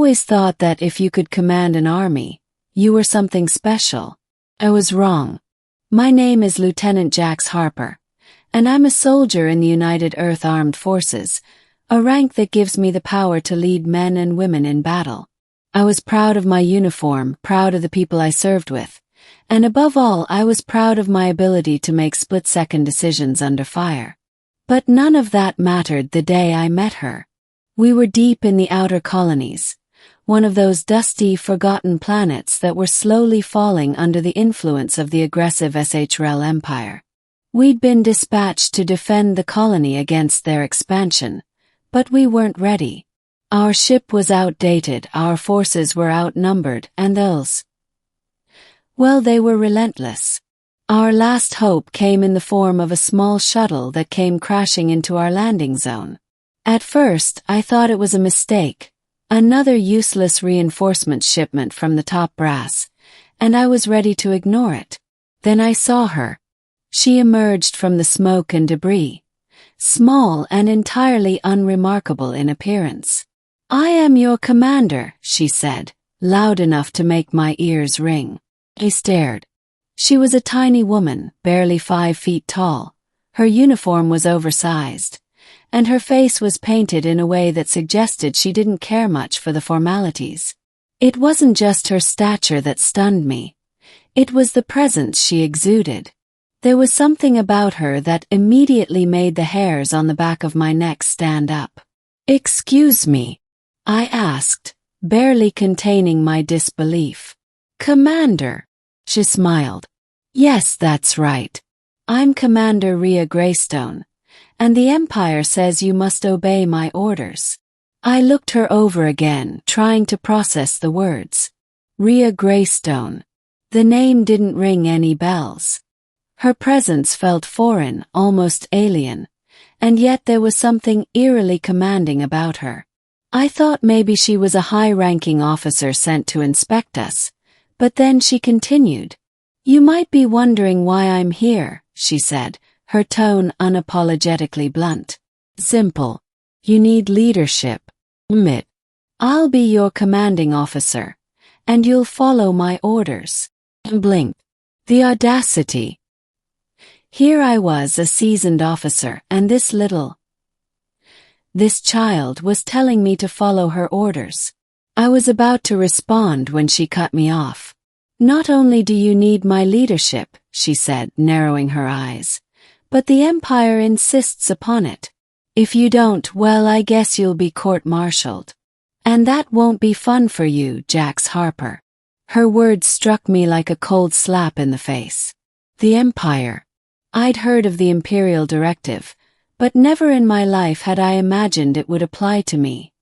always thought that if you could command an army, you were something special. I was wrong. My name is Lieutenant Jax Harper, and I'm a soldier in the United Earth Armed Forces, a rank that gives me the power to lead men and women in battle. I was proud of my uniform, proud of the people I served with, and above all, I was proud of my ability to make split-second decisions under fire. But none of that mattered the day I met her. We were deep in the outer colonies, one of those dusty, forgotten planets that were slowly falling under the influence of the aggressive SHRL Empire. We'd been dispatched to defend the colony against their expansion, but we weren't ready. Our ship was outdated, our forces were outnumbered, and those, well, they were relentless. Our last hope came in the form of a small shuttle that came crashing into our landing zone. At first, I thought it was a mistake, another useless reinforcement shipment from the top brass, and I was ready to ignore it. Then I saw her. She emerged from the smoke and debris, small and entirely unremarkable in appearance. "I am your commander," she said, loud enough to make my ears ring. I stared. She was a tiny woman, barely 5 feet tall. Her uniform was oversized, and her face was painted in a way that suggested she didn't care much for the formalities. It wasn't just her stature that stunned me. It was the presence she exuded. There was something about her that immediately made the hairs on the back of my neck stand up. "Excuse me?" I asked, barely containing my disbelief. "Commander," she smiled. "Yes, that's right. I'm Commander Ria Greystone, and the Empire says you must obey my orders." I looked her over again, trying to process the words. Ria Greystone. The name didn't ring any bells. Her presence felt foreign, almost alien, and yet there was something eerily commanding about her. I thought maybe she was a high-ranking officer sent to inspect us, but then she continued. "You might be wondering why I'm here," she said, her tone unapologetically blunt. "Simple. You need leadership. I'll be your commanding officer, and you'll follow my orders." Blinked. The audacity. Here I was, a seasoned officer, and this child was telling me to follow her orders. I was about to respond when she cut me off. "Not only do you need my leadership," she said, narrowing her eyes, "but the Empire insists upon it. If you don't, well, I guess you'll be court-martialed. And that won't be fun for you, Jax Harper." Her words struck me like a cold slap in the face. The Empire. I'd heard of the Imperial Directive, but never in my life had I imagined it would apply to me.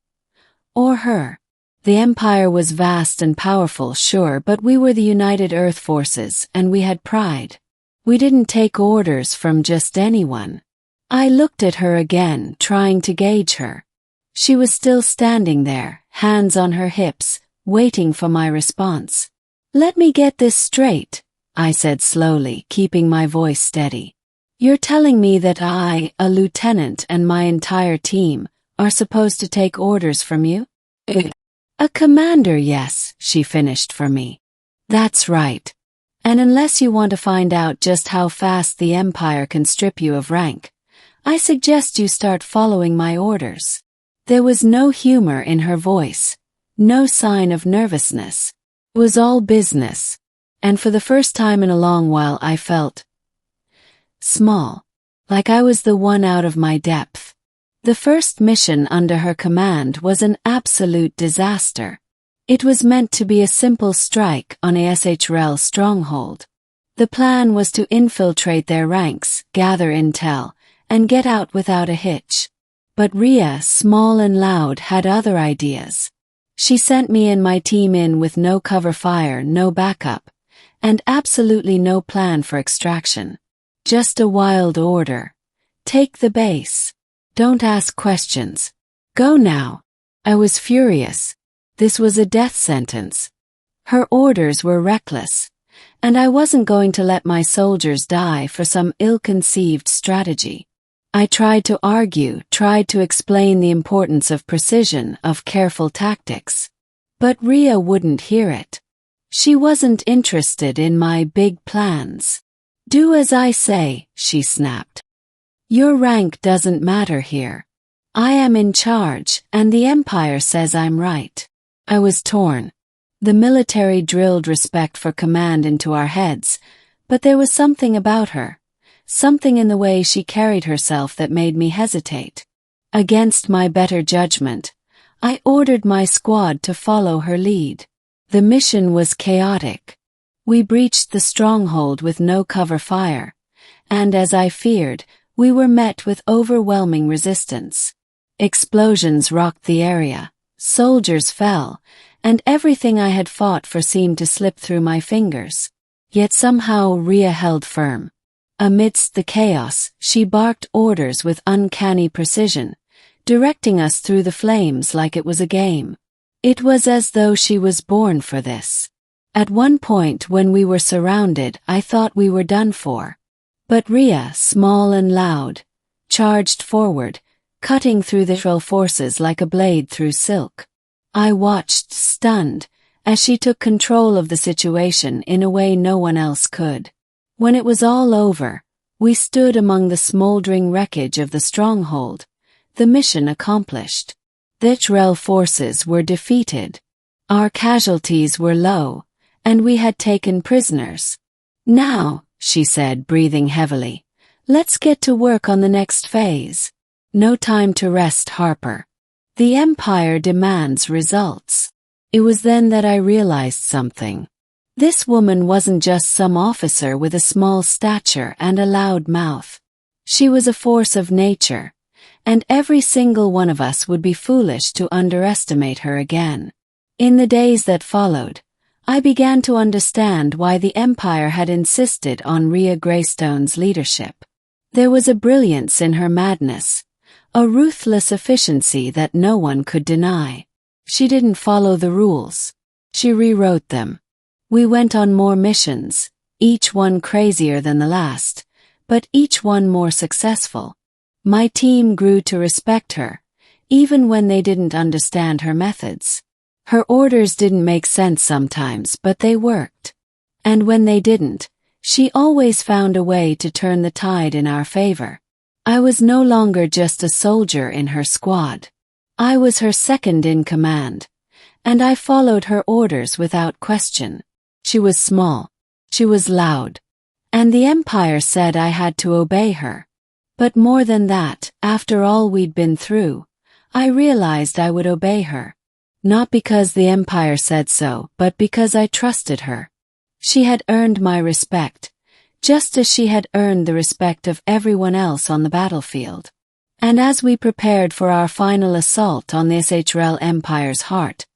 Or her. The Empire was vast and powerful, sure, but we were the United Earth Forces, and we had pride. We didn't take orders from just anyone. I looked at her again, trying to gauge her. She was still standing there, hands on her hips, waiting for my response. "Let me get this straight," I said slowly, keeping my voice steady. "You're telling me that I, a lieutenant, and my entire team, are supposed to take orders from you?" "A commander, yes," she finished for me. "That's right. And unless you want to find out just how fast the Empire can strip you of rank, I suggest you start following my orders." There was no humor in her voice, no sign of nervousness. It was all business, and for the first time in a long while I felt small, like I was the one out of my depth. The first mission under her command was an absolute disaster. It was meant to be a simple strike on a SHRL stronghold. The plan was to infiltrate their ranks, gather intel, and get out without a hitch. But Ria, small and loud, had other ideas. She sent me and my team in with no cover fire, no backup, and absolutely no plan for extraction. Just a wild order. "Take the base. Don't ask questions. Go now." I was furious. This was a death sentence. Her orders were reckless, and I wasn't going to let my soldiers die for some ill-conceived strategy. I tried to argue, tried to explain the importance of precision, of careful tactics. But Ria wouldn't hear it. She wasn't interested in my big plans. "Do as I say," she snapped. "Your rank doesn't matter here. I am in charge, and the Empire says I'm right." I was torn. The military drilled respect for command into our heads, but there was something about her, something in the way she carried herself that made me hesitate. Against my better judgment, I ordered my squad to follow her lead. The mission was chaotic. We breached the stronghold with no cover fire, and as I feared, we were met with overwhelming resistance. Explosions rocked the area, soldiers fell, and everything I had fought for seemed to slip through my fingers. Yet somehow Ria held firm. Amidst the chaos, she barked orders with uncanny precision, directing us through the flames like it was a game. It was as though she was born for this. At one point when we were surrounded, I thought we were done for. But Ria, small and loud, charged forward, cutting through the Israel forces like a blade through silk. I watched, stunned, as she took control of the situation in a way no one else could. When it was all over, we stood among the smoldering wreckage of the stronghold, the mission accomplished. The Israel forces were defeated. Our casualties were low, and we had taken prisoners. "Now," she said, breathing heavily, "let's get to work on the next phase. No time to rest, Harper. The Empire demands results." It was then that I realized something. This woman wasn't just some officer with a small stature and a loud mouth. She was a force of nature, and every single one of us would be foolish to underestimate her again. In the days that followed, I began to understand why the Empire had insisted on Ria Greystone's leadership. There was a brilliance in her madness, a ruthless efficiency that no one could deny. She didn't follow the rules. She rewrote them. We went on more missions, each one crazier than the last, but each one more successful. My team grew to respect her, even when they didn't understand her methods. Her orders didn't make sense sometimes, but they worked. And when they didn't, she always found a way to turn the tide in our favor. I was no longer just a soldier in her squad. I was her second in command, and I followed her orders without question. She was small. She was loud. And the Empire said I had to obey her. But more than that, after all we'd been through, I realized I would obey her. Not because the Empire said so, but because I trusted her. She had earned my respect, just as she had earned the respect of everyone else on the battlefield. And as we prepared for our final assault on the Israel Empire's heart,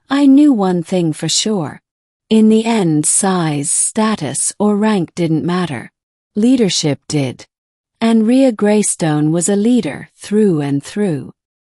I knew one thing for sure. In the end, size, status, or rank didn't matter. Leadership did. And Ria Greystone was a leader through and through.